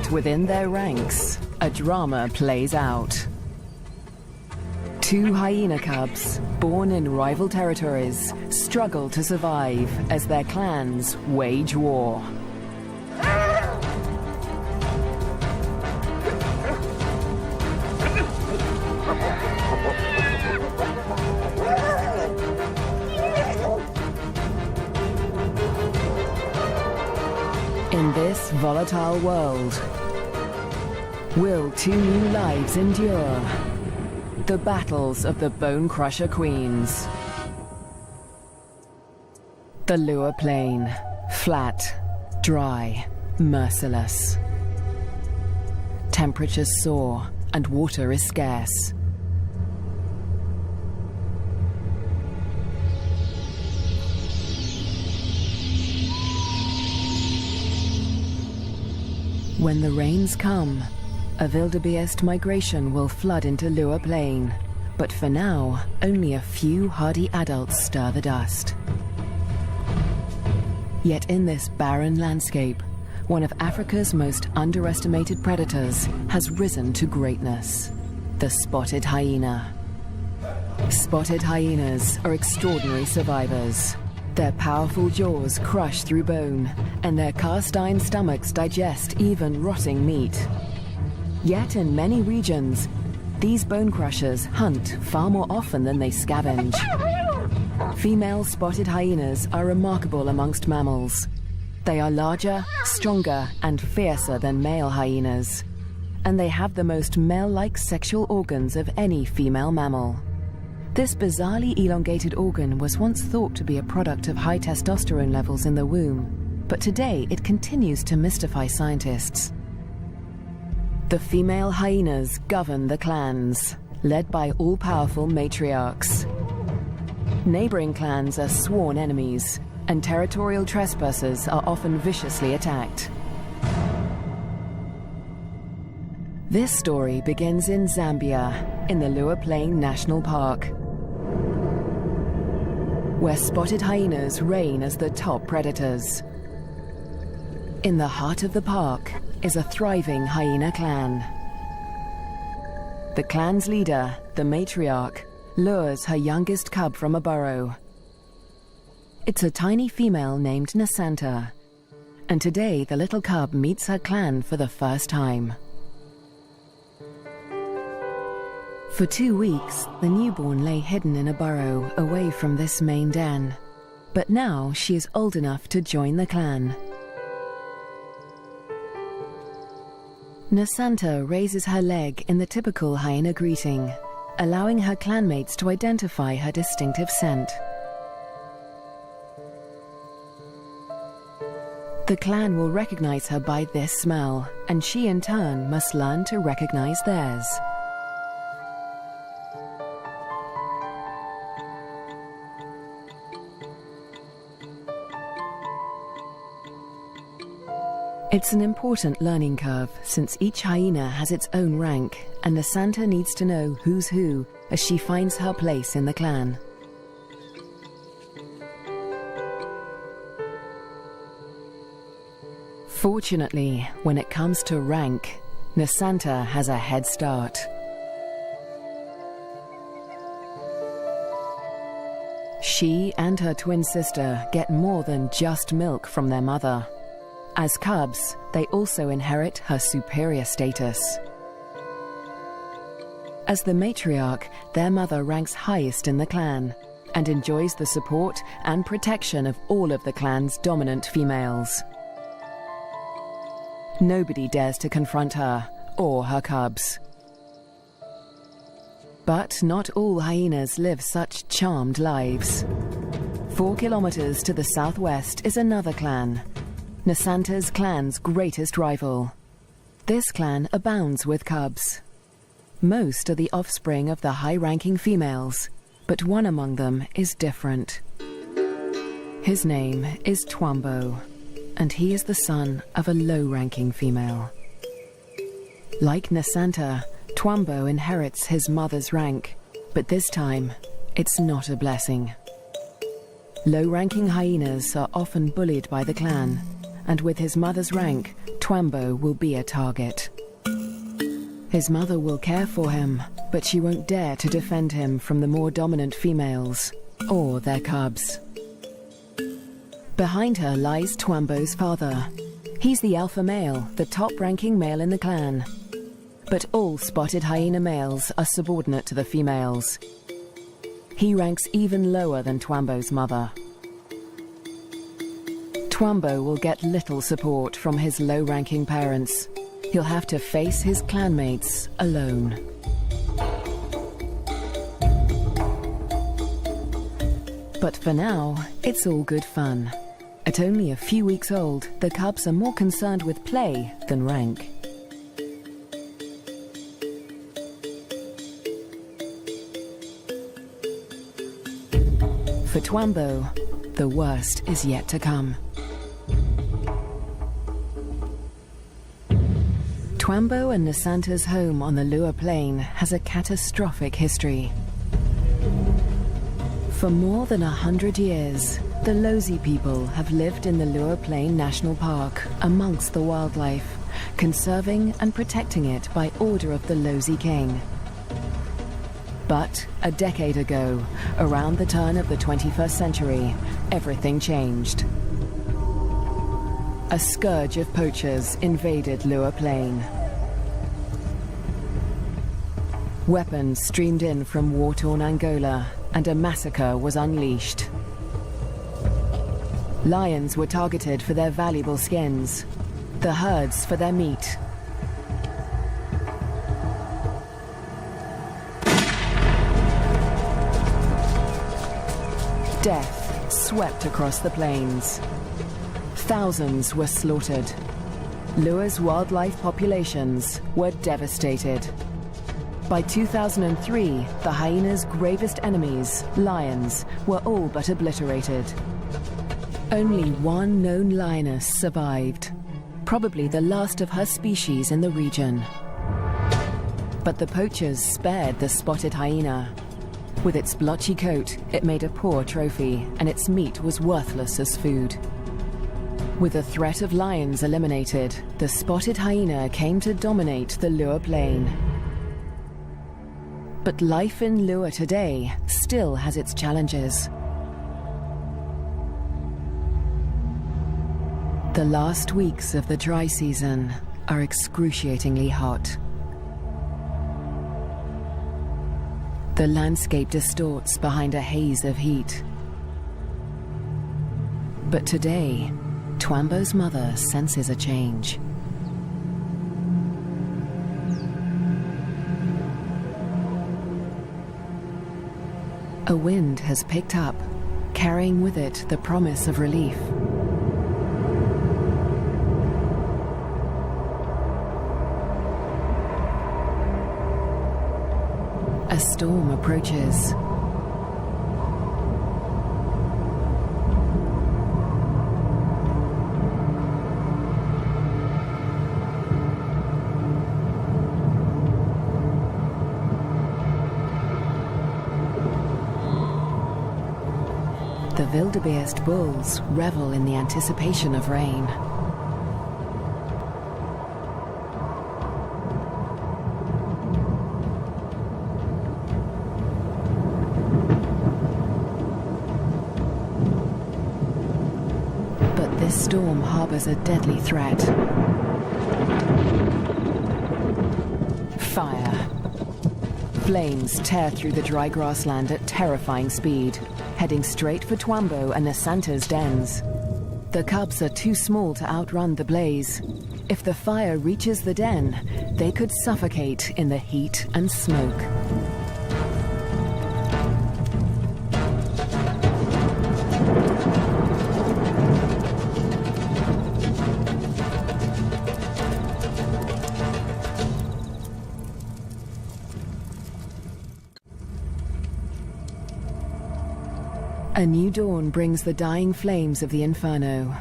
But within their ranks, a drama plays out. Two hyena cubs, born in rival territories, struggle to survive as their clans wage war. In this volatile world, will two new lives endure? The battles of the Bone Crusher Queens. The Lua Plain, flat, dry, merciless. Temperatures soar and water is scarce. When the rains come, a wildebeest migration will flood into Lua Plain, but for now, only a few hardy adults stir the dust. Yet in this barren landscape, one of Africa's most underestimated predators has risen to greatness: the spotted hyena. Spotted hyenas are extraordinary survivors. Their powerful jaws crush through bone, and their cast-iron stomachs digest even rotting meat. Yet in many regions, these bone crushers hunt far more often than they scavenge. Female spotted hyenas are remarkable amongst mammals. They are larger, stronger, and fiercer than male hyenas, and they have the most male-like sexual organs of any female mammal. This bizarrely elongated organ was once thought to be a product of high testosterone levels in the womb, but today it continues to mystify scientists. The female hyenas govern the clans, led by all-powerful matriarchs. Neighboring clans are sworn enemies, and territorial trespassers are often viciously attacked. This story begins in Zambia, in the Lua Plain National Park, where spotted hyenas reign as the top predators. In the heart of the park is a thriving hyena clan. The clan's leader, the matriarch, lures her youngest cub from a burrow. It's a tiny female named Nasanta, and today the little cub meets her clan for the first time. For 2 weeks, the newborn lay hidden in a burrow away from this main den, but now she is old enough to join the clan. Nasanta raises her leg in the typical hyena greeting, allowing her clanmates to identify her distinctive scent. The clan will recognize her by this smell, and she in turn must learn to recognize theirs. It's an important learning curve, since each hyena has its own rank, and Nasanta needs to know who's who as she finds her place in the clan. Fortunately, when it comes to rank, Nasanta has a head start. She and her twin sister get more than just milk from their mother. As cubs, they also inherit her superior status. As the matriarch, their mother ranks highest in the clan and enjoys the support and protection of all of the clan's dominant females. Nobody dares to confront her or her cubs. But not all hyenas live such charmed lives. 4 kilometers to the southwest is another clan, Nasanta's clan's greatest rival. This clan abounds with cubs. Most are the offspring of the high-ranking females, but one among them is different. His name is Twambo, and he is the son of a low-ranking female. Like Nasanta, Twambo inherits his mother's rank, but this time, it's not a blessing. Low-ranking hyenas are often bullied by the clan, and with his mother's rank, Twambo will be a target. His mother will care for him, but she won't dare to defend him from the more dominant females, or their cubs. Behind her lies Twambo's father. He's the alpha male, the top-ranking male in the clan. But all spotted hyena males are subordinate to the females. He ranks even lower than Twambo's mother. Twambo will get little support from his low-ranking parents. He'll have to face his clanmates alone. But for now, it's all good fun. At only a few weeks old, the cubs are more concerned with play than rank. For Twambo, the worst is yet to come. Twambo and Nasanta's home on the Lua Plain has a catastrophic history. For more than 100 years, the Lozi people have lived in the Lua Plain National Park amongst the wildlife, conserving and protecting it by order of the Lozi King. But a decade ago, around the turn of the 21st century, everything changed. A scourge of poachers invaded Lua Plain. Weapons streamed in from war-torn Angola, and a massacre was unleashed. Lions were targeted for their valuable skins, the herds for their meat. Death swept across the plains. Thousands were slaughtered. Lua's wildlife populations were devastated. By 2003, the hyena's gravest enemies, lions, were all but obliterated. Only one known lioness survived, probably the last of her species in the region. But the poachers spared the spotted hyena. With its blotchy coat, it made a poor trophy, and its meat was worthless as food. With the threat of lions eliminated, the spotted hyena came to dominate the Lua Plain. But life in Lua today still has its challenges. The last weeks of the dry season are excruciatingly hot. The landscape distorts behind a haze of heat. But today, Twambo's mother senses a change. A wind has picked up, carrying with it the promise of relief. A storm approaches. The wildebeest bulls revel in the anticipation of rain. But this storm harbors a deadly threat. Fire. Flames tear through the dry grassland at terrifying speed, heading straight for Twambo and Nasanta's dens. The cubs are too small to outrun the blaze. If the fire reaches the den, they could suffocate in the heat and smoke. A new dawn brings the dying flames of the inferno.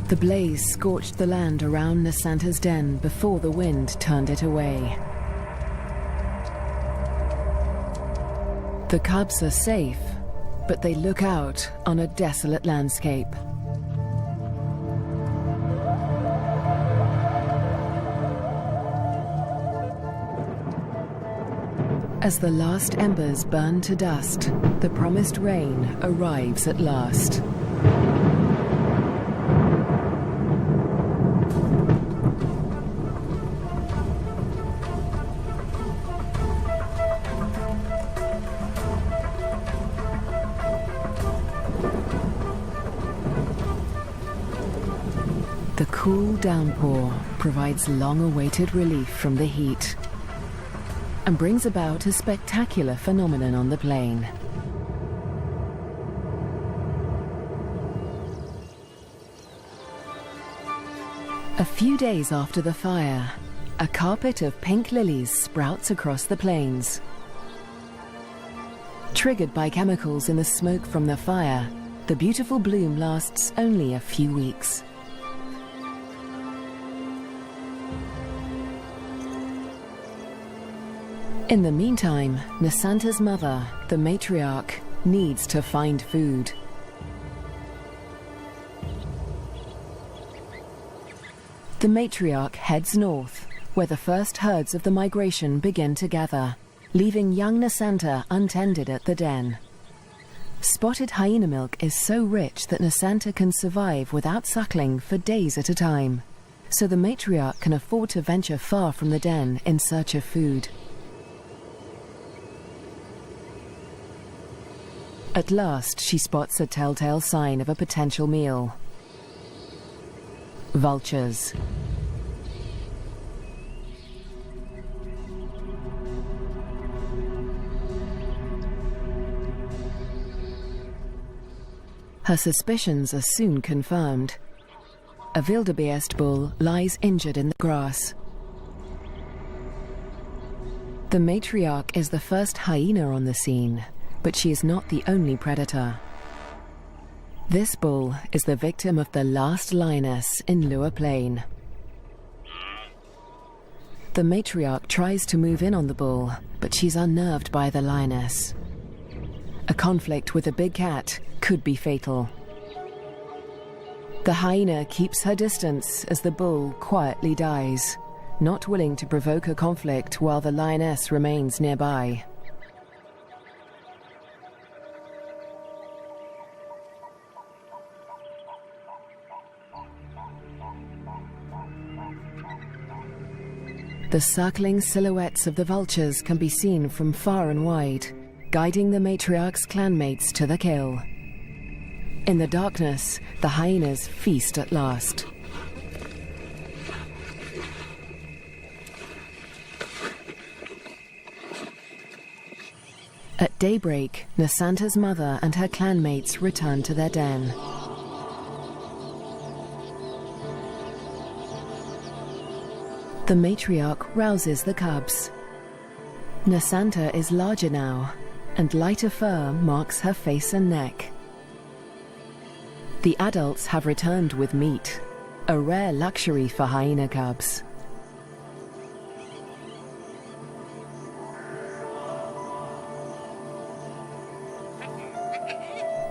The blaze scorched the land around Nasanta's den before the wind turned it away. The cubs are safe, but they look out on a desolate landscape. As the last embers burn to dust, the promised rain arrives at last. The cool downpour provides long-awaited relief from the heat and brings about a spectacular phenomenon on the plain. A few days after the fire, a carpet of pink lilies sprouts across the plains. Triggered by chemicals in the smoke from the fire, the beautiful bloom lasts only a few weeks. In the meantime, Nasanta's mother, the matriarch, needs to find food. The matriarch heads north, where the first herds of the migration begin to gather, leaving young Nasanta untended at the den. Spotted hyena milk is so rich that Nasanta can survive without suckling for days at a time, so the matriarch can afford to venture far from the den in search of food. At last, she spots a telltale sign of a potential meal. Vultures. Her suspicions are soon confirmed. A wildebeest bull lies injured in the grass. The matriarch is the first hyena on the scene, but she is not the only predator. This bull is the victim of the last lioness in Lua Plain. The matriarch tries to move in on the bull, but she's unnerved by the lioness. A conflict with a big cat could be fatal. The hyena keeps her distance as the bull quietly dies, not willing to provoke a conflict while the lioness remains nearby. The circling silhouettes of the vultures can be seen from far and wide, guiding the matriarch's clanmates to the kill. In the darkness, the hyenas feast at last. At daybreak, Nasanta's mother and her clanmates return to their den. The matriarch rouses the cubs. Nasanta is larger now, and lighter fur marks her face and neck. The adults have returned with meat, a rare luxury for hyena cubs.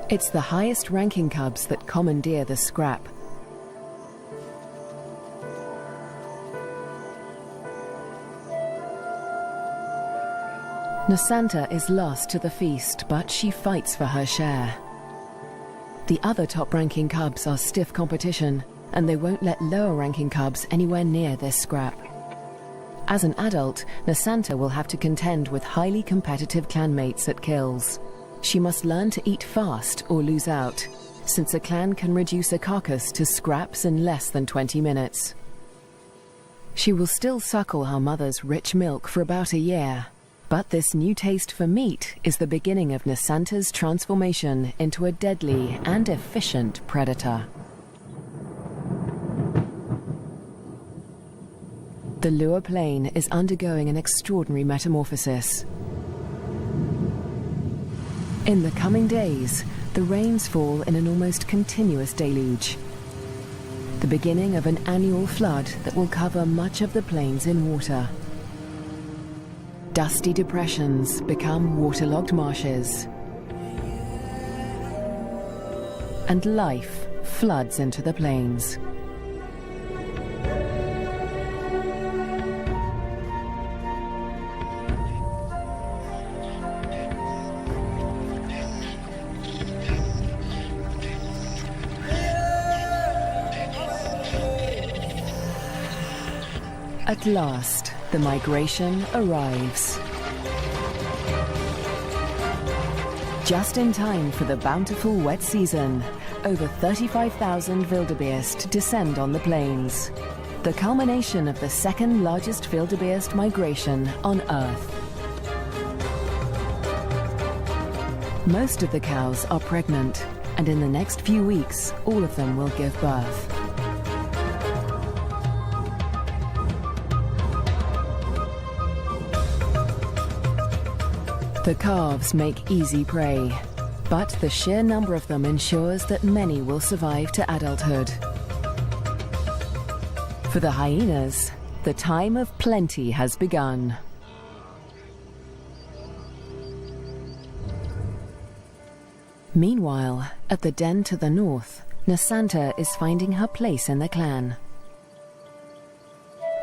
It's the highest-ranking cubs that commandeer the scrap. Nasanta is lost to the feast, but she fights for her share. The other top-ranking cubs are stiff competition, and they won't let lower-ranking cubs anywhere near this scrap. As an adult, Nasanta will have to contend with highly competitive clanmates at kills. She must learn to eat fast or lose out, since a clan can reduce a carcass to scraps in less than 20 minutes. She will still suckle her mother's rich milk for about a year, but this new taste for meat is the beginning of Nasanta's transformation into a deadly and efficient predator. The Lua Plain is undergoing an extraordinary metamorphosis. In the coming days, the rains fall in an almost continuous deluge, the beginning of an annual flood that will cover much of the plains in water. Dusty depressions become waterlogged marshes. And life floods into the plains. At last, the migration arrives. Just in time for the bountiful wet season, over 35,000 wildebeest descend on the plains, the culmination of the second largest wildebeest migration on Earth. Most of the cows are pregnant, and in the next few weeks, all of them will give birth. The calves make easy prey, but the sheer number of them ensures that many will survive to adulthood. For the hyenas, the time of plenty has begun. Meanwhile, at the den to the north, Nasanta is finding her place in the clan.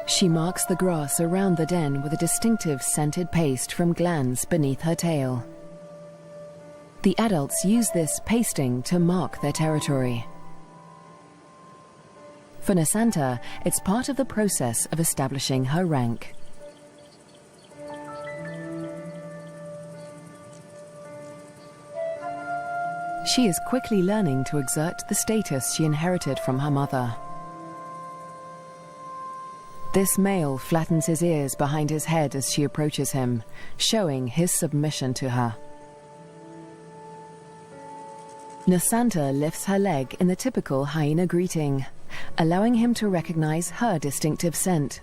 She marks the grass around the den with a distinctive scented paste from glands beneath her tail. The adults use this pasting to mark their territory. For Nasanta, it's part of the process of establishing her rank. She is quickly learning to exert the status she inherited from her mother. This male flattens his ears behind his head as she approaches him, showing his submission to her. Nasanta lifts her leg in the typical hyena greeting, allowing him to recognize her distinctive scent.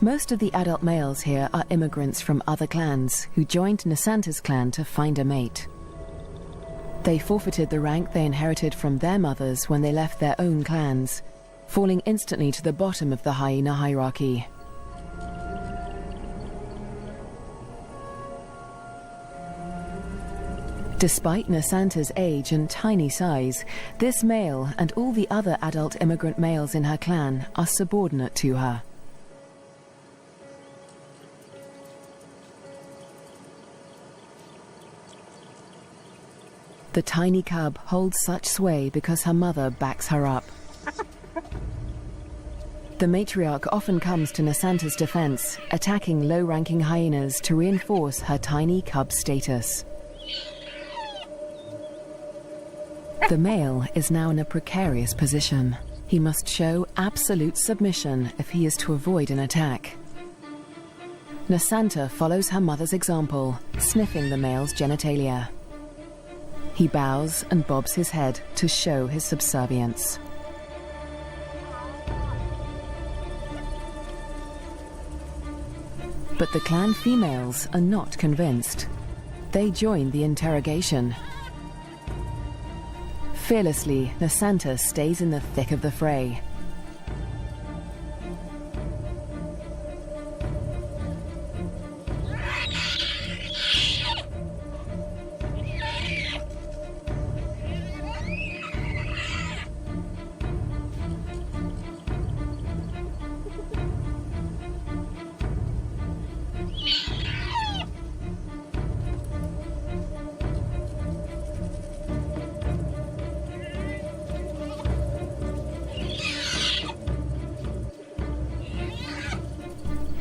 Most of the adult males here are immigrants from other clans who joined Nasanta's clan to find a mate. They forfeited the rank they inherited from their mothers when they left their own clans, falling instantly to the bottom of the hyena hierarchy. Despite Nasanta's age and tiny size, this male and all the other adult immigrant males in her clan are subordinate to her. The tiny cub holds such sway because her mother backs her up. The matriarch often comes to Nasanta's defense, attacking low-ranking hyenas to reinforce her tiny cub status. The male is now in a precarious position. He must show absolute submission if he is to avoid an attack. Nasanta follows her mother's example, sniffing the male's genitalia. He bows and bobs his head to show his subservience. But the clan females are not convinced. They join the interrogation. Fearlessly, Nasanta stays in the thick of the fray.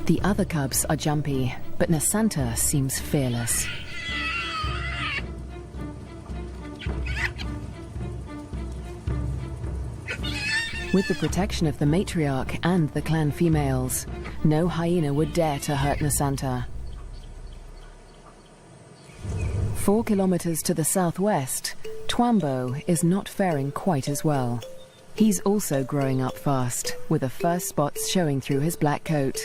The other cubs are jumpy, but Nasanta seems fearless. With the protection of the matriarch and the clan females, no hyena would dare to hurt Nasanta. 4 kilometers to the southwest, Twambo is not faring quite as well. He's also growing up fast, with the first spots showing through his black coat.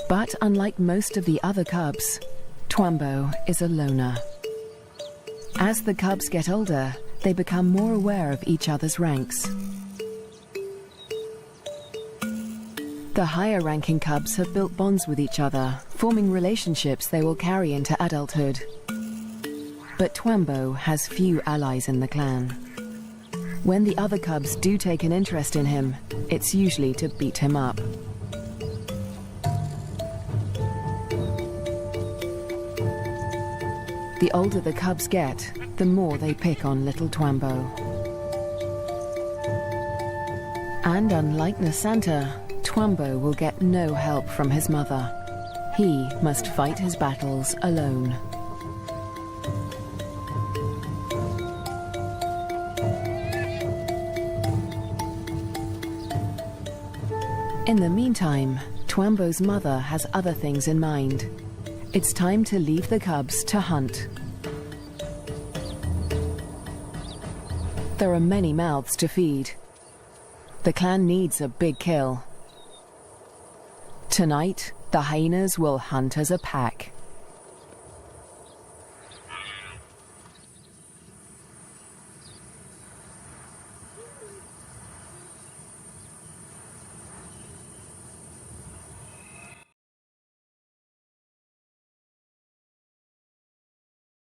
But unlike most of the other cubs, Twambo is a loner. As the cubs get older, they become more aware of each other's ranks. The higher-ranking cubs have built bonds with each other, forming relationships they will carry into adulthood. But Twambo has few allies in the clan. When the other cubs do take an interest in him, it's usually to beat him up. The older the cubs get, the more they pick on little Twambo. And unlike Nasanta, Twambo will get no help from his mother. He must fight his battles alone. In the meantime, Twambo's mother has other things in mind. It's time to leave the cubs to hunt. There are many mouths to feed. The clan needs a big kill. Tonight, the hyenas will hunt as a pack.